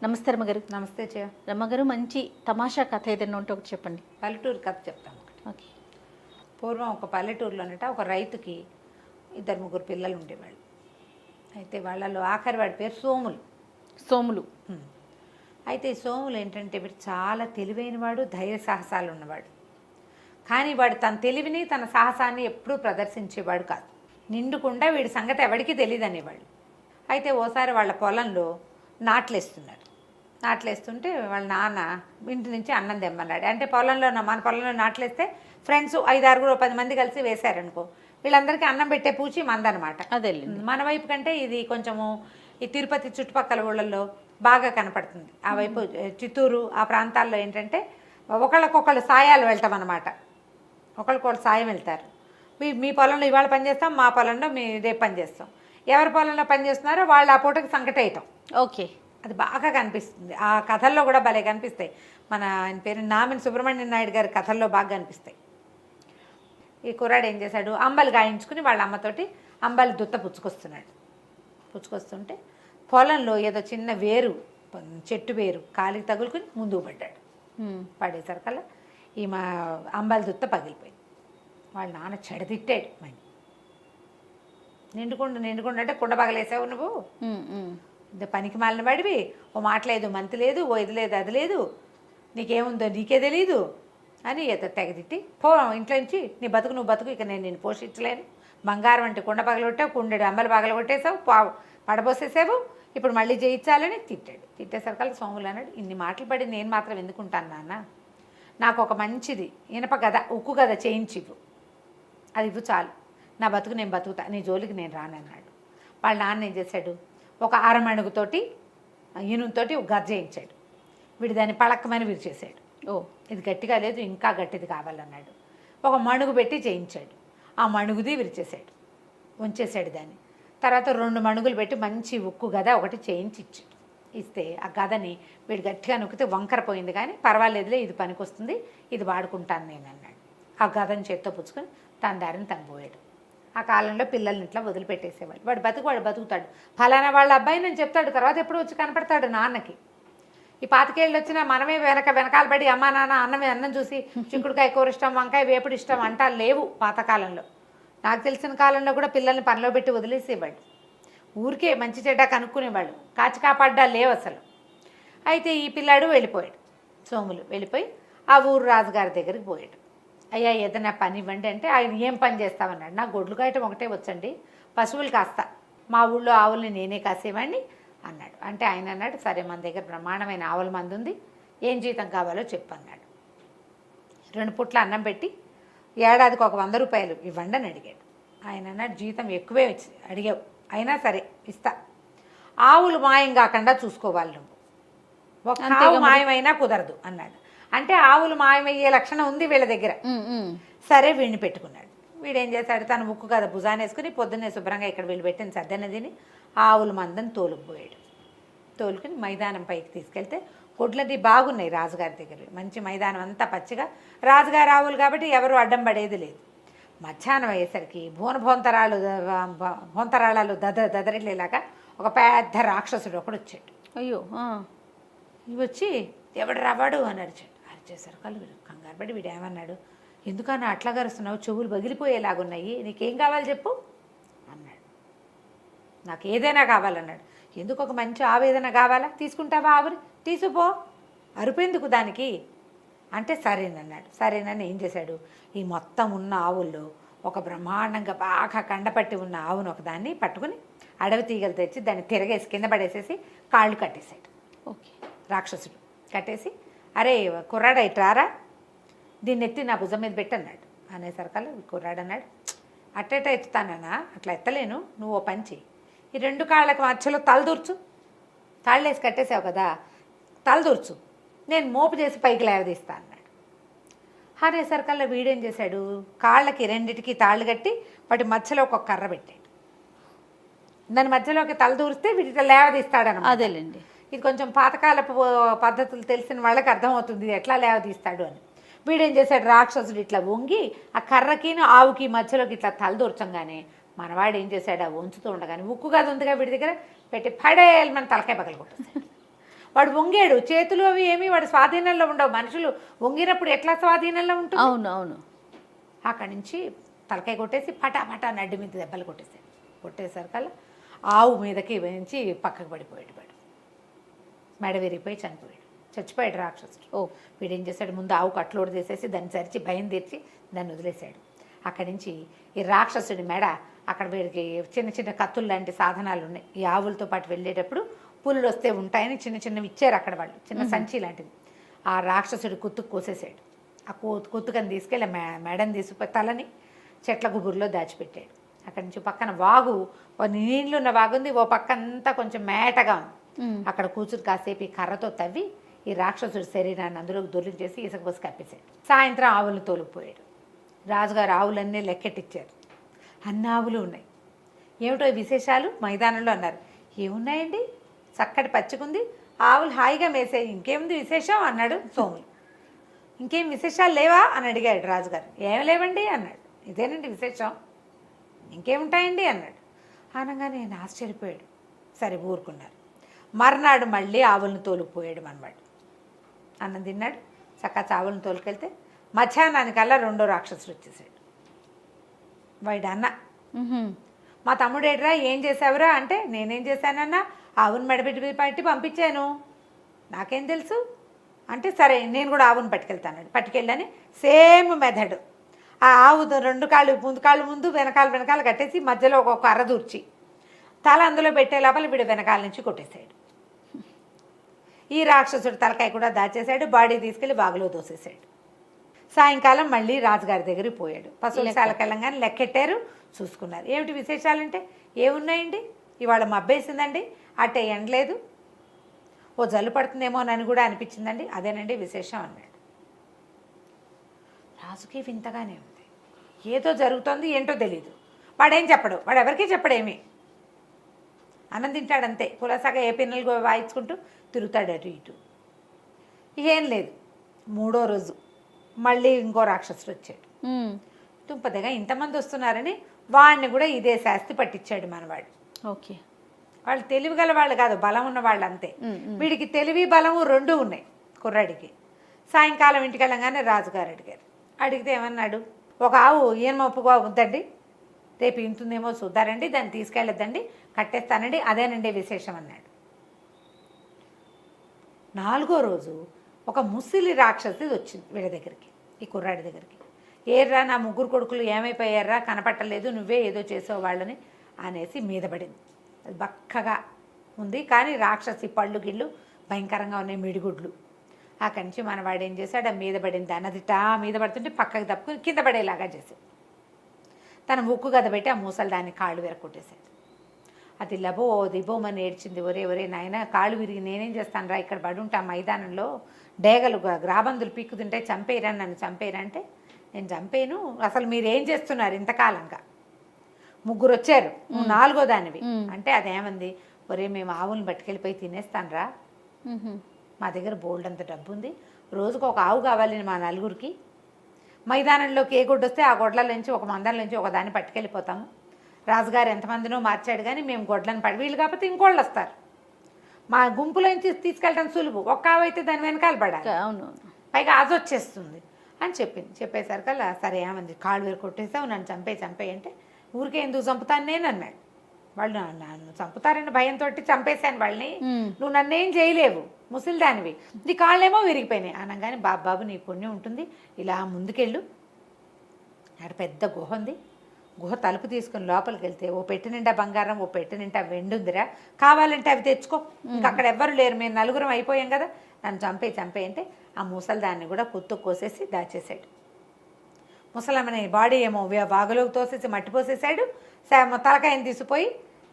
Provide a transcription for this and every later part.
నమస్తే రమ్మగారు. నమస్తే చే రమ్మగారు, మంచి తమాషా కథ ఏదైనా ఉంటే ఒకటి చెప్పండి. పల్లెటూరు కథ చెప్తాను ఒకటి. ఓకే. పూర్వం ఒక పల్లెటూరులోనట ఒక రైతుకి 2-3 పిల్లలు ఉండేవాళ్ళు. అయితే వాళ్ళలో ఆఖరి వాడి పేరు సోములు. సోములు. అయితే ఈ సోములు ఏంటంటే వీడు చాలా తెలివైనవాడు, ధైర్య సాహసాలు ఉన్నవాడు. కానీ వాడు తన తెలివిని తన సాహసాన్ని ఎప్పుడూ ప్రదర్శించేవాడు కాదు. నిండుకుండా వీడి సంగతి ఎవరికీ తెలియదు అనేవాళ్ళు. అయితే ఓసారి వాళ్ళ పొలంలో నాట్లేస్తుంటే వాళ్ళ నాన్న ఇంటి నుంచి అన్నం తెమ్మన్నాడు. అంటే మన పొలంలో నాట్లేస్తే ఫ్రెండ్స్ 5-6 మంది కలిసి వేశారనుకో, వీళ్ళందరికీ అన్నం పెట్టే పూచి మందనమాట. అదే మన వైపు కంటే ఇది కొంచెము ఈ తిరుపతి చుట్టుపక్కల ఊళ్ళల్లో బాగా కనపడుతుంది. ఆ వైపు చిత్తూరు ఆ ప్రాంతాల్లో ఏంటంటే ఒకళ్ళకొకళ్ళు సాయాలు వెళ్తాం అన్నమాట. ఒకళ్ళకొకళ్ళు సాయం వెళ్తారు. మీ పొలంలో ఇవాళ పని చేస్తాం, మా పొలంలో రేపు పని చేస్తాం. ఎవరి పొలంలో పని చేస్తున్నారో వాళ్ళు ఆ పూటకి సంకటేయటం. ఓకే. అది బాగా కనిపిస్తుంది. ఆ కథల్లో కూడా భలే కనిపిస్తాయి. ఆయన పేరు నామిని సుబ్రహ్మణ్యం నాయుడు గారి కథల్లో బాగా కనిపిస్తాయి. ఈ కుర్రాడు ఏం చేశాడు, అంబలు గాయించుకుని వాళ్ళ అమ్మతోటి అంబలి దుత్త పుచ్చుకొస్తుంటే పొలంలో ఏదో చిన్న చెట్టు వేరు కాలికి తగులుకుని ముందుకు పడ్డాడు. పడేసరికల్లా మా అంబలి దుత్త పగిలిపోయింది. వాళ్ళ నాన్న చెడతిట్టాడు. నిండుకుండా అంటే కుండ పగలేసావు నువ్వు, ఇంత పనికి మాలిన వాడివి, ఓ మాట లేదు మంతి లేదు, ఓ ఇది లేదు అది లేదు, నీకేముందో నీకే తెలీదు అని తెగతిట్టి ఇంట్లో నుంచి నీ బతుకు నువ్వు బతుకు, ఇక నేను పోషించలేను, బంగారం అంటే కుండ పగలగొట్టావు, కుండెడు అంబలు పగలగొట్టేసావు, పడబోసేసావు, ఇప్పుడు మళ్ళీ చేయించాలని తిట్టాడు. తిట్టేసరికల్లా సోములు అన్నాడు, ఇన్ని మాటలు పడి నేను మాత్రం ఎందుకుంటాను నాన్న, నాకు ఒక మంచిది ఇనప గద ఉక్కు గద చేయించివ్వు, అది ఇవ్వు చాలు, నా బతుకు నేను బతుకుతా, నీ జోలికి నేను రానన్నాడు. వాళ్ళ నాన్న ఏం చేశాడు, ఒక అరమణుగుతోటి ఇనుముతోటి ఒక గద చేయించాడు. వీడు దాన్ని పళక్కమని విరిచేశాడు. ఇది గట్టిగా లేదు, ఇంకా గట్టిది కావాలన్నాడు. ఒక మణుగు పెట్టి చేయించాడు. ఆ మణుగుది విరిచేశాడు, ఉంచేశాడు దాన్ని. తర్వాత 2 మణుగులు పెట్టి మంచి ఉక్కు గద ఒకటి చేయించి ఇస్తే ఆ గదని వీడు గట్టిగా నొక్కితే వంకర పోయింది, కానీ పర్వాలేదులే ఇది పనికొస్తుంది, ఇది వాడుకుంటాను నేను అన్నాడు. ఆ గదని చేత్తో పుచ్చుకొని తన దారిని తను పోయాడు. ఆ కాలంలో పిల్లల్ని ఇట్లా వదిలిపెట్టేసేవాళ్ళు. వాడు బతుకుతాడు, ఫలానా వాళ్ళ అబ్బాయి నేను చెప్తాడు, తర్వాత ఎప్పుడు వచ్చి కనపడతాడు నాన్నకి. ఈ 25 ఏళ్ళు వచ్చినా మనమే వెనకాల పడి అమ్మా నాన్న అన్నం చూసి చిక్కుడుకాయ కూర ఇష్టం, వంకాయ వేపుడు ఇష్టం అంటా లేవు పాతకాలంలో. నాకు తెలిసిన కాలంలో కూడా పిల్లల్ని పనిలో పెట్టి వదిలేసేవాళ్ళు, ఊరికే మంచి చెడ్డ కనుక్కునేవాళ్ళు, కాచి కాపాడ్డా లేవు అసలు. అయితే ఈ పిల్లాడు వెళ్ళిపోయాడు. సోములు వెళ్ళిపోయి ఆ ఊరు రాజుగారి దగ్గరికి పోయాడు. అయ్యా ఏదైనా పని ఇవ్వండి అంటే, ఆయన ఏం పని చేస్తామన్నాడు. నాకు గొడ్లు కాయటం ఒకటే వచ్చండి, పశువులు కాస్తా, మా ఊళ్ళో ఆవుల్ని నేనే కాసేవాడిని అన్నాడు. అంటే ఆయన అన్నాడు, సరే మన దగ్గర బ్రహ్మాండమైన ఆవుల మంది ఉంది, ఏం జీతం కావాలో చెప్పు అన్నాడు. 2 పూట్ల అన్నం పెట్టి ఏడాదికి ఒక 100 రూపాయలు ఇవ్వండి అని అడిగాడు. ఆయన అన్నాడు, జీతం ఎక్కువే అడిగావు, అయినా సరే ఇస్తా, ఆవులు మాయం కాకుండా చూసుకోవాలి నువ్వు, ఒక ఆవు మాయమైనా కుదరదు అన్నాడు. అంటే ఆవులు మాయమయ్యే లక్షణం ఉంది వీళ్ళ దగ్గర. సరే వీడిని పెట్టుకున్నాడు. వీడేం చేశాడు, తన ముక్కు కదా భుజాన్ని వేసుకుని పొద్దున్నే శుభ్రంగా ఇక్కడ వీళ్ళు పెట్టిన సద్దన తిని ఆవుల మందని తోలుకుపోయాడు. తోలుకుని మైదానం పైకి తీసుకెళ్తే గొడ్లన్నీ బాగున్నాయి రాజుగారి దగ్గర, మంచి మైదానం అంతా పచ్చిగా, రాజుగారి ఆవులు కాబట్టి ఎవరు అడ్డం పడేది లేదు. మధ్యాహ్నం అయ్యేసరికి భోంతరాళాలు దదరిల్లేలాగా ఒక పెద్ద రాక్షసుడు ఒకడు వచ్చాడు. అయ్యో. వచ్చి ఎవడు రావాడు అని అరిచేశారు. కంగారు పడి వీడు ఏమన్నాడు, ఎందుకన్నా అట్లా గరుస్తున్నావు, చెవులు పగిలిపోయేలాగున్నాయి, నీకేం కావాలి చెప్పు అన్నాడు. నాకు ఏదైనా కావాలన్నాడు. ఎందుకు, ఒక మంచి ఆవు ఏదైనా కావాలా, తీసుకుంటావా ఆవుని, తీసుకుపో, అరుపెందుకు దానికి అంటే సరేనన్నాడు. సరేనని ఏం చేశాడు, ఈ మొత్తం ఉన్న ఆవుల్లో ఒక బ్రహ్మాండంగా బాగా కండపట్టి ఉన్న ఆవును ఒకదాన్ని పట్టుకుని అడవి తీగలు తెచ్చి దాన్ని తిరగేసి కింద పడేసేసి కాళ్ళు కట్టేశాడు. ఓకే. రాక్షసుడు కట్టేసి, అరే కుర్రాడు ఇట్రారా, దీన్ని ఎత్తి నా భుజం మీద పెట్టన్నాడు. అనేసరికల్లా కుర్రాడు అన్నాడు, అట్టేట ఎత్తుతానా, అట్లా ఎత్తలేను, నువ్వు ఓ పంచి ఈ 2 కాళ్ళకి మధ్యలో తలదూర్చు, తాళ్ళేసి కట్టేసావు కదా, తలదూర్చు, నేను మోపు చేసి పైకి లేవదీస్తా అన్నాడు. అనేసరికల్లా వీడేం చేశాడు, కాళ్ళకి 2టికి తాళ్ళు కట్టి వాటి మధ్యలో ఒక కర్ర పెట్టాడు. దాని మధ్యలోకి తలదూరిస్తే వీటితో లేవదీస్తాడనమాట. అదేలేండి. ఇది కొంచెం పాతకాలపు పద్ధతులు తెలిసిన వాళ్ళకి అర్థమవుతుంది ఎట్లా లేవదీస్తాడు అని. వీడేం చేశాడు, రాక్షసుడు ఇట్లా వంగి ఆ కర్రకిను ఆవుకి మధ్యలోకి ఇట్లా తలదూర్చంగానే మనవాడు ఏం చేశాడు, ఆ వంచుతూ ఉండగానే ఉక్కు గద ఉందిగా వీడి దగ్గర పెట్టి పడేయాలి మన తలకాయ పగలగొట్టేశాడు. వాడు వంగాడు, చేతులు అవి ఏమి వాడు స్వాధీనంలో ఉండవు. మనుషులు వంగినప్పుడు ఎట్లా స్వాధీనంలో ఉంటుంది? అవును అవును. అక్కడి నుంచి తలకాయ కొట్టేసి పటా నడ్డి మీద దెబ్బలు కొట్టేశాడు. కొట్టేసరికల్లా ఆవు మీదకి వేయించి పక్కకు పడిపోయాడు. వాడు మెడ విరిగిపోయి చచ్చిపోయాడు రాక్షసుడు. వీడేం చేశాడు, ముందు ఆవు కట్లోడు తీసేసి దాన్ని చరిచి భయం తీర్చి దాన్ని వదిలేశాడు. అక్కడి నుంచి ఈ రాక్షసుడి మెడ అక్కడ వీడికి చిన్న చిన్న కత్తులు లాంటి సాధనాలు ఉన్నాయి. ఈ ఆవులతో పాటు వెళ్ళేటప్పుడు పులులు వస్తే ఉంటాయని చిన్నవి ఇచ్చారు అక్కడ వాళ్ళు, చిన్న సంచి లాంటిది. ఆ రాక్షసుడి కుత్తుకు కోసేసాడు. ఆ కుత్తుకని తీసుకెళ్ళి మెడని తీసుకుపోయి తలని చెట్ల గుబురులో దాచిపెట్టాడు. అక్కడి నుంచి పక్కన వాగు, నీళ్ళున్న వాగు ఉంది, ఓ పక్క అంతా కొంచెం మేటగా ఉంది. అక్కడ కూర్చుని కాసేపు ఈ కర్రతో తవ్వి ఈ రాక్షసుడి శరీరాన్ని అందులోకి దొర్లించేసి ఇసుక పోసి కప్పేశాడు. సాయంత్రం ఆవులను తోలుకుపోయాడు. రాజుగారు ఆవులన్నీ లెక్కెట్టిచ్చారు. అన్ని ఆవులు ఉన్నాయి. ఏమిటో విశేషాలు మైదానంలో అన్నారు. ఏమున్నాయండి, చక్కటి పచ్చికుంది, ఆవులు హాయిగా మేసాయి, ఇంకేముంది విశేషం అన్నాడు సోములు. ఇంకేం విశేషాలు లేవా అని అడిగాడు రాజుగారు. ఏమి లేవండి అన్నాడు. ఇదేనండి విశేషం, ఇంకేముంటాయండి అన్నాడు. అనగానే నేను ఆశ్చర్యపోయాడు. సరే ఊరుకున్నారు. మర్నాడు మళ్ళీ ఆవులను తోలుకుపోయాడు మనవాడు. అన్నం తిన్నాడు, చక్కగా ఆవులను తోలుకెళ్తే మధ్యాహ్నానికల్లా రెండో రాక్షసుడు వచ్చేసాడు. వాడు అన్న, మా తమ్ముడేట్రా ఏం చేసావురా అంటే, నేనేం చేశానన్నా, ఆవును మెడబెట్టి పట్టి పంపించాను, నాకేం తెలుసు అంటే, సరే నేను కూడా ఆవును పట్టుకెళ్తాను. పట్టుకెళ్ళని సేమ్ మెథడ్. ఆ ఆవు రెండు కాళ్ళు ముందు వెనకాల కట్టేసి మధ్యలో ఒక కర్ర దూర్చి తల అందులో పెట్టే లోపల వీడు వెనకాల నుంచి కొట్టేశాడు. ఈ రాక్షసుడు తలకాయ కూడా దాచేశాడు. బాడీ తీసుకెళ్ళి బాగులో దోసేశాడు. సాయంకాలం మళ్ళీ రాజుగారి దగ్గరికి పోయాడు. పశువులశాలకు వెళ్ళంగానే లెక్కెట్టారు, చూసుకున్నారు. ఏమిటి విశేషాలంటే, ఏమున్నాయండి, ఇవాళ మబ్బేసిందండి, అట్టే ఎండలేదు, ఓ జల్లు పడుతుందేమోనని కూడా అనిపించిందండి, అదేనండి విశేషం అన్నాడు. రాజుకి వింతగానే ఉంది, ఏదో జరుగుతోంది, ఏంటో తెలీదు. వాడేం చెప్పడు, వాడు ఎవరికీ చెప్పడేమి, అన్నం తింటాడంతే, కులసాగా ఏ పిన్నలు వాయించుకుంటూ తిరుగుతాడు అటు ఇటు. ఏం లేదు. మూడో రోజు మళ్ళీ ఇంకో రాక్షసుడు వచ్చాడు. తుంపదగా ఇంతమంది వస్తున్నారని వాడిని కూడా ఇదే శాస్తి పట్టించాడు మనవాడు. ఓకే, వాళ్ళు తెలివి గల వాళ్ళు కాదు, బలం ఉన్న వాళ్ళు అంతే. వీడికి తెలివి బలము రెండూ ఉన్నాయి కుర్రాడికి. సాయంకాలం ఇంటికి వెళ్ళగానే రాజుగారు అడిగితే ఏమన్నాడు, ఒక ఆవు ఈయనమప్పుగా ఉందండి, రేపు ఇంతుందేమో చూద్దారండి, దాన్ని తీసుకెళ్ళొద్దండి, కట్టేస్తానండి, అదేనండి విశేషం అన్నాడు. నాలుగో రోజు ఒక ముసిలి రాక్షసి వచ్చింది వీడి దగ్గరికి, ఈ కుర్రాడి దగ్గరికి. ఏర్రా నా ముగ్గురు కొడుకులు ఏమైపోయారా, కనపట్టలేదు, నువ్వే ఏదో చేసావు వాళ్ళని అనేసి మీద పడింది. అది బక్కగా ఉంది, కానీ రాక్షసి పళ్ళు గిళ్ళు భయంకరంగా ఉన్నాయి, మిడిగుడ్లు. అక్కడి నుంచి మనవాడు ఏం చేశాడు, ఆ మీద పడింది అన్నదిటా మీద పడుతుంటే పక్కకి తప్పుకుని కింద పడేలాగా చేశాడు. తన ముక్కు గద పెట్టి ఆ మూసలు దాన్ని కాళ్ళు విరగొట్టేశాడు. అది లబో దిబోమని ఏడ్చింది. ఒరే నాయన, కాళ్ళు విరిగి నేనేం చేస్తాను రా, ఇక్కడ పడుంటా మైదానంలో, డేగలు గ్రాబందులు పీక్కుతుంటే చంపేయరా, నన్ను చంపేయరా అంటే, నేను చంపేను, అసలు మీరు ఏం చేస్తున్నారు ఇంతకాలంగా, ముగ్గురు వచ్చారు, నువ్వు నాలుగో దానివి అంటే, అదేమంది, ఒరే మేము ఆవులను పట్టుకెళ్ళిపోయి తినేస్తాను రా, మా దగ్గర బోల్డ్ అంత డబ్బు ఉంది, రోజుకు ఒక ఆవు కావాలి మా నలుగురికి, మైదానంలోకి ఏ గొడ్డు వస్తే ఆ గొడ్ల నుంచి ఒక మందల నుంచి ఒక దాన్ని పట్టుకెళ్ళిపోతాము, రాజుగారు ఎంతమందినో మార్చాడు కానీ మేము గొడ్లను వీళ్ళు కాకపోతే ఇంకోళ్ళు వస్తారు, మా గుంపులోంచి తీసుకెళ్ళడం సులువు, ఒక్క ఆవు అయితే దాని వెనకాల పడాలి, అవును, పైగా అది వచ్చేస్తుంది అని చెప్పింది. చెప్పేసరికల్లా సరే ఏమంది, కాళ్ళు వేరు కొట్టేసావు, నన్ను చంపేయి అంటే, ఊరికే ఎందుకు చంపుతాను నేను అన్నాడు. వాళ్ళు నన్ను చంపుతారని భయంతో చంపేశాను వాళ్ళని, నువ్వు నన్నేం చేయలేవు, ముసలిదానివి, నీ కాళ్ళేమో విరిగిపోయినాయి అనగానే, బాబు నీ పుణ్యం ఉంటుంది, ఇలా ముందుకెళ్ళు, అక్కడ పెద్ద గుహ ఉంది, గుహ తలుపు తీసుకుని లోపలికి వెళ్తే ఓ పెట్టె నిండా బంగారం, ఓ పెట్టె నిండా వెండి ఉందిరా, కావాలంటే అవి తెచ్చుకో, ఇంకా అక్కడ ఎవ్వరు లేరు, మేము నలుగురం అయిపోయాం కదా, నన్ను చంపేయి అంటే ఆ ముసలి దాన్ని కూడా కుత్తు కోసేసి దాచేశాడు. ముసలమ్మని బాడీ ఏమో బాగులోకి తోసేసి మట్టి పోసేసాడు, తలకాయని తీసిపోయి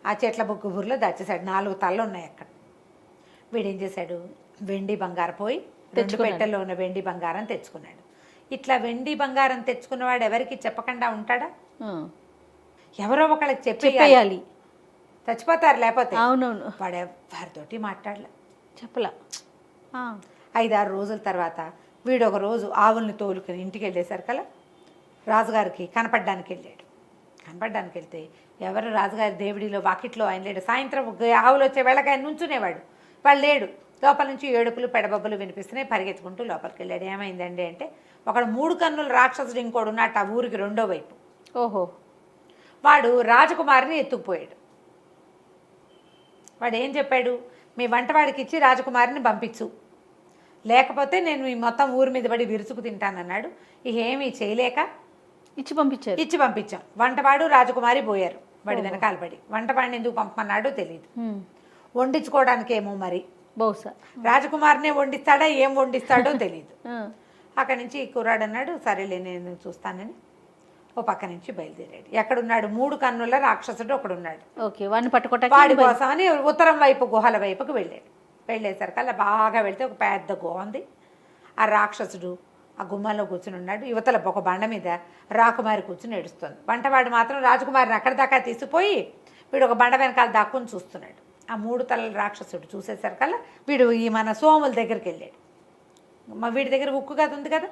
ఆ చెట్ల గుబురులో దాచేశాడు. 4 తలలు ఉన్నాయి అక్కడ. వీడేం చేశాడు, వెండి బంగారం పోయి 2 పెట్టెల్లో ఉన్న వెండి బంగారం తెచ్చుకున్నాడు. ఇట్లా వెండి బంగారం తెచ్చుకున్నవాడు ఎవరికి చెప్పకుండా ఉంటాడా, ఎవరో ఒకళ్ళకి చెప్పేయాలి, చచ్చిపోతారు లేకపోతే. అవునవును, వాడు ఎవరితోటి మాట్లాడలే, చెప్పలా. 5-6 రోజుల తర్వాత వీడు ఒక రోజు ఆవుల్ని తోలుకుని ఇంటికి వెళ్ళేసరికల్లా రాజుగారికి కనపడడానికి వెళ్ళాడు. కనపడడానికి వెళ్తే ఎవరు రాజుగారి దేవుడిలో వాకిట్లో ఆయన లేడు. సాయంత్రం ఆవులు వచ్చే వేళకి ఆయన నుంచునేవాడు, వాడు లేడు. లోపల నుంచి ఏడుపులు పెడబబ్బులు వినిపిస్తున్నాయి. పరిగెత్తుకుంటూ లోపలికి వెళ్ళాడు. ఏమైందండి అంటే ఒకడు 3 కన్నుల రాక్షసుడు ఇంకోడు ఉన్నట్టు ఆ ఊరికి రెండో వైపు. ఓహో. వాడు రాజకుమారిని ఎత్తుకుపోయాడు. వాడు ఏం చెప్పాడు, మీ వంటవాడికి ఇచ్చి రాజకుమారిని పంపించు, లేకపోతే నేను ఈ మొత్తం ఊరి మీద పడి విరుచుకు తింటానన్నాడు. ఇక ఏమీ చేయలేక ఇచ్చి పంపించాం. వంటవాడు రాజకుమారి పోయారు వాడి వెనకాల పడి. వంటవాడిని ఎందుకు పంపమన్నాడో తెలియదు. వండించుకోవడానికి ఏమో మరి బహుశా రాజకుమారినే వండిస్తాడా ఏం వండిస్తాడో తెలియదు. అక్కడి నుంచి కుర్రాడు అన్నాడు, సరేలే నేను చూస్తానని ఓ పక్క నుంచి బయలుదేరాడు. ఎక్కడున్నాడు, 3 కన్నుల రాక్షసుడు ఒకడున్నాడు. వాడి కోసమని ఉత్తరం వైపు గుహల వైపుకు వెళ్ళాడు. వెళ్ళేసరికల్లా బాగా వెళ్తే ఒక పెద్ద గుహ ఉంది. ఆ రాక్షసుడు ఆ గుమ్మలో కూర్చుని ఉన్నాడు. యువతల ఒక బండ మీద రాకుమారి కూర్చుని ఏడుస్తుంది. వంటవాడు మాత్రం రాజకుమారిని అక్కడి దాకా తీసుకుపోయి వీడు ఒక బండ వెనకాల దాక్కుని చూస్తున్నాడు. ఆ 3 తలల రాక్షసుడు చూసేసరికల్లా వీడు ఈ మన సోముల దగ్గరికి వెళ్ళాడు. వీడి దగ్గర ఉక్కు గద ఉంది కదా,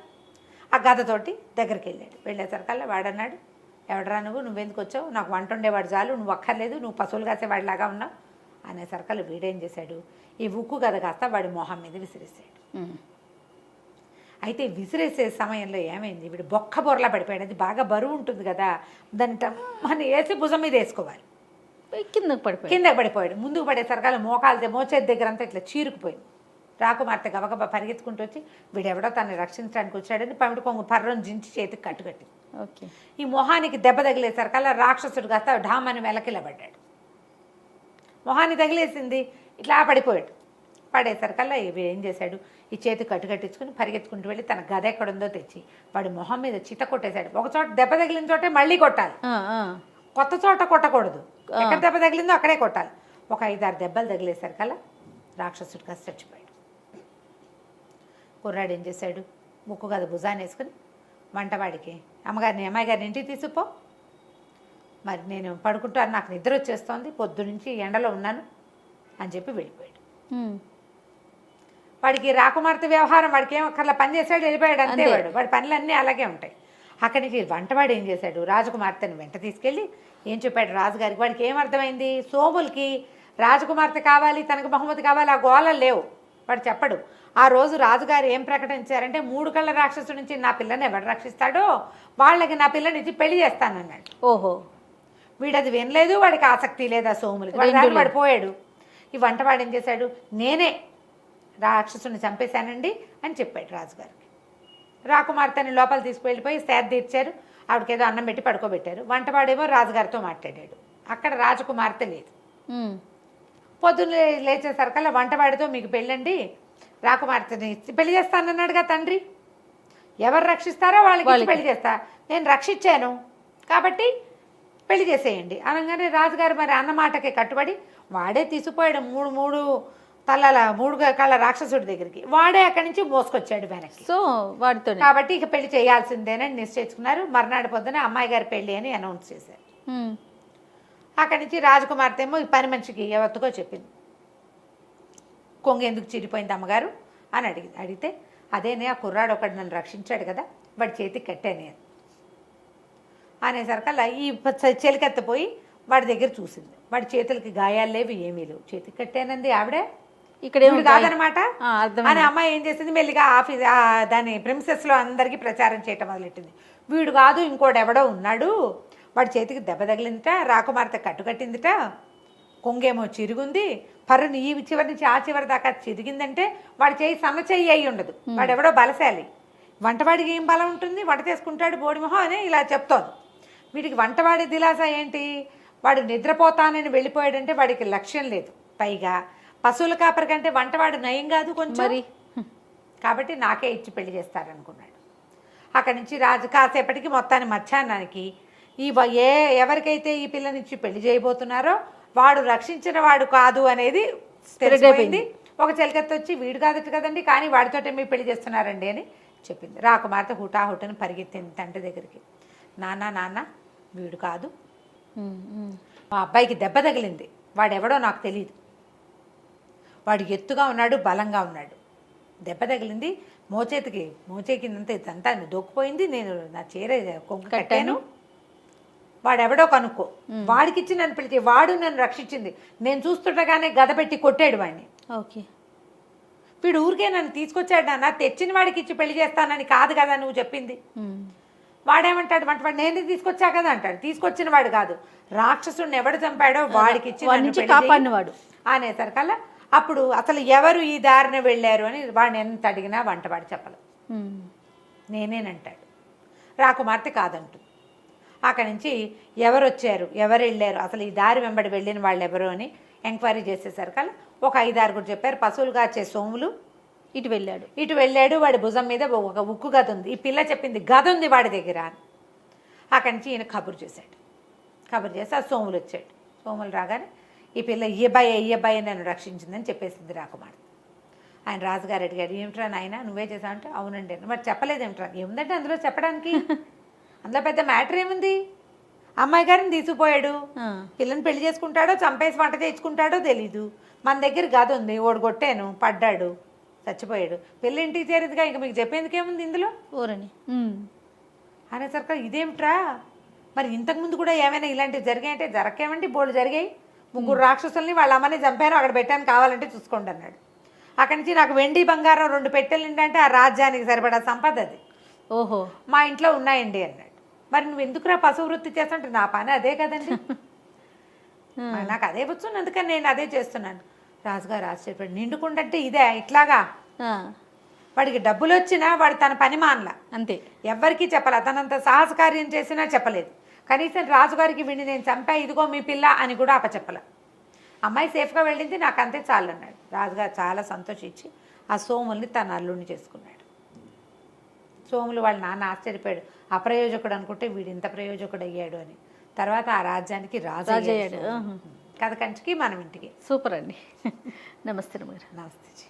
ఆ గదతోటి దగ్గరికి వెళ్ళాడు. వెళ్ళేసరికల్లా వాడన్నాడు, ఎవడరా నువ్వెందుకు వచ్చావు, నాకు వంట ఉండేవాడు చాలు, నువ్వు అక్కర్లేదు, నువ్వు పశువులు కాసేవాడిలాగా ఉన్నావు అనేసరికల్లా వీడేం చేశాడు, ఈ ఉక్కు గద కాస్త వాడి మొహం మీద విసిరేసాడు. అయితే విసిరేసే సమయంలో ఏమైంది, వీడు బొక్క బొరలా పడిపోయాడు. అది బాగా బరువు ఉంటుంది కదా, దాన్ని టమ్మని వేసి భుజం మీద వేసుకోవాలి. కిందకి పడిపోయాడు. ముందుకు పడేసరికల్లా మోచేతి దగ్గర అంతా ఇట్లా చీరుకుపోయింది. రాకుమార్తె గబగబా పరిగెత్తుకుంటూ వచ్చి వీడెవడో తనని రక్షించడానికి వచ్చాడని పమిడి కొంగు పర్రం జించి చేతికి కట్టుకట్టింది. ఈ మొహానికి దెబ్బ తగిలేసరికల్లా రాక్షసుడు కాస్త ఢామని వెలకిలబడ్డాడు. మొహాన్ని తగిలేసింది, ఇట్లా పడిపోయాడు. పడేసరికల్లా ఇవి ఏం చేశాడు, ఈ చేతి కట్టుకట్టించుకుని పరిగెత్తుకుంటూ వెళ్ళి తన గద ఎక్కడుందో తెచ్చి వాడి మొహం మీద చిత కొట్టేశాడు. ఒక చోట దెబ్బ తగిలిన చోటే మళ్ళీ కొట్టాలి, కొత్త చోట కొట్టకూడదు. ఎక్కడ దెబ్బ తగిలిందో అక్కడే కొట్టాలి. ఒక 5-6 దెబ్బలు తగిలేసరికల్లా రాక్షసుడు కాస్త చచ్చిపోయాడు. కుర్రాడు ఏం చేశాడు, ముక్కు గద భుజాన్ని వేసుకుని వంటవాడికి అమ్మాయి గారిని ఇంటికి తీసుకుపో, మరి నేను పడుకుంటాను, నాకు నిద్ర వచ్చేస్తోంది, పొద్దునుంచి ఎండలో ఉన్నాను అని చెప్పి వెళ్ళిపోయాడు. వాడికి రాకుమార్తె వ్యవహారం వాడికి ఏం అక్కర్లా, పని చేశాడు వెళ్ళిపోయాడు అంతే. వాడి పనులన్నీ అలాగే ఉంటాయి. అక్కడి నుంచి వంటవాడు ఏం చేశాడు, రాజకుమార్తెను వెంట తీసుకెళ్ళి ఏం చెప్పాడు రాజుగారికి. వాడికి ఏమర్థమైంది, సోములకి రాజకుమార్తె కావాలి, తనకు బహుమతి కావాలి, ఆ గోళలు లేవు. వాడు చెప్పడు. ఆ రోజు రాజుగారు ఏం ప్రకటించారంటే 3 కళ్ళ రాక్షసుడి నుంచి నా పిల్లని ఎవడు రక్షిస్తాడో వాళ్ళకి నా పిల్లని ఇచ్చి పెళ్లి చేస్తానన్నాడు. ఓహో. వీడది వినలేదు, వాడికి ఆసక్తి లేదు ఆ సోములకి. వాడు పోయాడు. ఈ వంటవాడు ఏం చేశాడు, నేనే రాక్షసుని చంపేశానండి అని చెప్పాడు రాజుగారికి. రాకుమార్తెని లోపల తీసుకువెళ్ళిపోయి సేద తీర్చారు. ఆవిడకి ఏదో అన్నం పెట్టి పడుకోబెట్టారు. వంటవాడేమో రాజుగారితో మాట్లాడాడు. అక్కడ రాజకుమార్తె లేదు. పొద్దున్న లేచేసరికల్లా వంటవాడితో మీకు పెళ్ళండి, రాకుమార్తెని పెళ్లి చేస్తానన్నాడుగా తండ్రి, ఎవరు రక్షిస్తారో వాళ్ళకి పెళ్లి చేస్తా, నేను రక్షించాను కాబట్టి పెళ్లి చేసేయండి అనగానే రాజుగారు మరి అన్నమాటకి కట్టుబడి వాడే తీసుకుపోయాడు 3 కళ్ళ రాక్షసుడి దగ్గరికి. వాడే అక్కడి నుంచి మోసుకొచ్చాడు వెనక్కి. సో వాడితో కాబట్టి ఇక పెళ్లి చేయాల్సిందేనని నిశ్చయించుకున్నారు. మర్నాడు పొద్దున అమ్మాయి గారి పెళ్లి అని అనౌన్స్ చేశారు. అక్కడి నుంచి రాజకుమార్తె ఏమో ఈ పని మనిషికి ఎవరికో చెప్పింది, కొంగ ఎందుకు చిరిపోయింది అమ్మగారు అని అడిగితే అదేనే ఆ కుర్రాడు ఒకడు నన్ను రక్షించాడు కదా, వాడి చేతికి కట్టానే అనేసరికల్లా ఈ చెలికెత్తపోయి వాడి దగ్గర చూసింది. వాడి చేతులకి గాయాలు లేవు, ఏమీ లేవు, చేతికి కట్టానంది ఆవిడే, ఇక్కడ కాదనమాట అని అమ్మాయి ఏం చేసింది, మెల్లిగా దాని ప్రిన్సెస్లో అందరికీ ప్రచారం చేయటం మొదలెట్టింది. వీడు కాదు ఇంకోటి ఎవడో ఉన్నాడు, వాడి చేతికి దెబ్బ తగిలిందిట, రాకుమార్తె కట్టుకట్టిందిట, కొంగేమో చిరుగుంది, పర్రుని ఈ చివరి నుంచి ఆ చివరి దాకా చిరిగిందంటే వాడి చేయి సన్న చెయ్యి అయి ఉండదు, వాడెవడో బలశాలి. వంటవాడికి ఏం బలం ఉంటుంది, వంట చేసుకుంటాడు బోడిమొహం అని ఇలా చెప్తోంది. వీడికి వంటవాడి దిలాస ఏంటి, వాడు నిద్రపోతానని వెళ్ళిపోయాడంటే వాడికి లక్ష్యం లేదు. పైగా పశువుల కాపరి కంటే వంటవాడు నయం కాదు కొంచెం, కాబట్టి నాకే ఇచ్చి పెళ్లి చేస్తారనుకున్నాడు. అక్కడి నుంచి రాజు కాసేపటికి మొత్తాన్ని మధ్యాహ్నానికి ఎవరికైతే ఈ పిల్లనిచ్చి పెళ్లి చేయబోతున్నారో వాడు రక్షించిన వాడు కాదు అనేది తెలిసిపోయింది. ఒక చెలికత్తి వచ్చి వీడు కాదట కదండి, కానీ వాడితోటే మీ పెళ్లి చేస్తున్నారండి అని చెప్పింది. రాకుమార్తె హుటాహుటని పరిగెత్తింది తండ్రి దగ్గరికి. నాన్న వీడు కాదు, మా అబ్బాయికి దెబ్బ తగిలింది, వాడెవడో నాకు తెలియదు, వాడు ఎత్తుగా ఉన్నాడు, బలంగా ఉన్నాడు, దెబ్బ తగిలింది, మోచేకిందంతా ఇదంతా దొక్కిపోయింది, నేను నా చీర కొంగు కట్టాను, వాడెవడో కనుక్కో, వాడికిచ్చి నన్ను పిలిచి వాడు నన్ను రక్షించింది, నేను చూస్తుండగానే గద పెట్టి కొట్టాడు వాడిని. ఓకే. వీడు ఊరికే నన్ను తీసుకొచ్చాడు నాన్న, తెచ్చిన వాడికి ఇచ్చి పెళ్లి చేస్తానని కాదు కదా నువ్వు చెప్పింది. వాడేమంటాడు, వాడు నేను తీసుకొచ్చా కదా అంటాడు. తీసుకొచ్చిన వాడు కాదు, రాక్షసుడిని ఎవడు చంపాడో వాడికి ఇచ్చి కాపాడినవాడు అనేసరికల్లా అప్పుడు అసలు ఎవరు ఈ దారిన వెళ్ళారు అని వాడిని ఎంత అడిగినా వంటవాడు చెప్పలేదు. నేనేనంటాడు. రాకుమార్తె కాదంటుంది. అక్కడి నుంచి ఎవరు వచ్చారు, ఎవరు వెళ్ళారు, అసలు ఈ దారి వెంబడి వెళ్ళిన వాళ్ళు ఎవరు అని ఎంక్వైరీ చేసేసరికల్లా ఒక 5-6 చెప్పారు. పశువులు కాచే సోములు ఇటు వెళ్ళాడు. వాడి భుజం మీద ఒక ఉక్కు గద ఉంది. ఈ పిల్ల చెప్పింది గద ఉంది వాడి దగ్గర అని. అక్కడి నుంచి ఈయన కబురు చేశాడు. కబురు చేసి ఆ సోములు వచ్చాడు. సోములు రాగానే ఈ పిల్ల ఈ అబ్బాయి నన్ను రక్షించిందని చెప్పేసింది రాకుమార్తె. ఆయన రాజుగారు అడిగాడు, ఏమిట్రా నాయన నువ్వే చేసావు అంటే, అవునండి. మరి చెప్పలేదేమిట్రా? ఏముందంటే అందులో చెప్పడానికి, అందులో పెద్ద మ్యాటర్ ఏముంది? అమ్మాయి గారిని తీసుకుపోయాడు, పిల్లని పెళ్లి చేసుకుంటాడో చంపేసి వంట చేయించుకుంటాడో తెలీదు. మన దగ్గర గద ఉంది, ఓడిగొట్టాను, పడ్డాడు, చచ్చిపోయాడు. పెళ్ళి ఇంటికి చేరేదిగా, ఇంకా మీకు చెప్పేందుకేముంది ఇందులో ఊరని అనేసరికి ఇదేమిట్రా, మరి ఇంతకుముందు కూడా ఏమైనా ఇలాంటివి జరిగాయంటే, జరగకేమండి బోళ్ళు జరిగాయి. 3 రాక్షసుల్ని వాళ్ళ అమ్మని చంపారు, అక్కడ పెట్టాను కావాలంటే చూసుకోండి అన్నాడు. అక్కడి నుంచి నాకు వెండి బంగారం 2 పెట్టెలు ఏంటంటే ఆ రాజ్యానికి సరిపడా సంపద అది. ఓహో, మా ఇంట్లో ఉన్నాయండి అన్నాడు. మరి నువ్వు ఎందుకురా పశువు వృత్తి చేస్తుంటే, నా పని అదే కదండి, నాకు అదే వచ్చు, అందుకని నేను అదే చేస్తున్నాను. రాజుగారు ఆశ్చర్యపడి, నిండుకుండంటే ఇదే ఇట్లాగా. వాడికి డబ్బులు వచ్చినా వాడు తన పని మానలా, అంతే. ఎవ్వరికీ చెప్పాల, తనంత సాహసకార్యం చేసినా చెప్పలేదు. కనీసం రాజుగారికి వీడిని నేను చంపా, ఇదిగో మీ పిల్ల అని కూడా అప్పచెప్పల. అమ్మాయి సేఫ్గా వెళ్ళింది, నాకు అంతే చాలు అన్నాడు. రాజుగారు చాలా సంతోషించి ఆ సోముల్ని తన అల్లుడిని చేసుకున్నాడు. సోములు వాళ్ళ నాన్న ఆశ్చర్యపోయాడు, అప్రయోజకుడు అనుకుంటే వీడు ఇంత ప్రయోజకుడు అయ్యాడు అని. తర్వాత ఆ రాజ్యానికి రాజు అయ్యాడు. కథ కంచికి మనం ఇంటికి. సూపర్ అండి. నమస్తే. నమస్తే.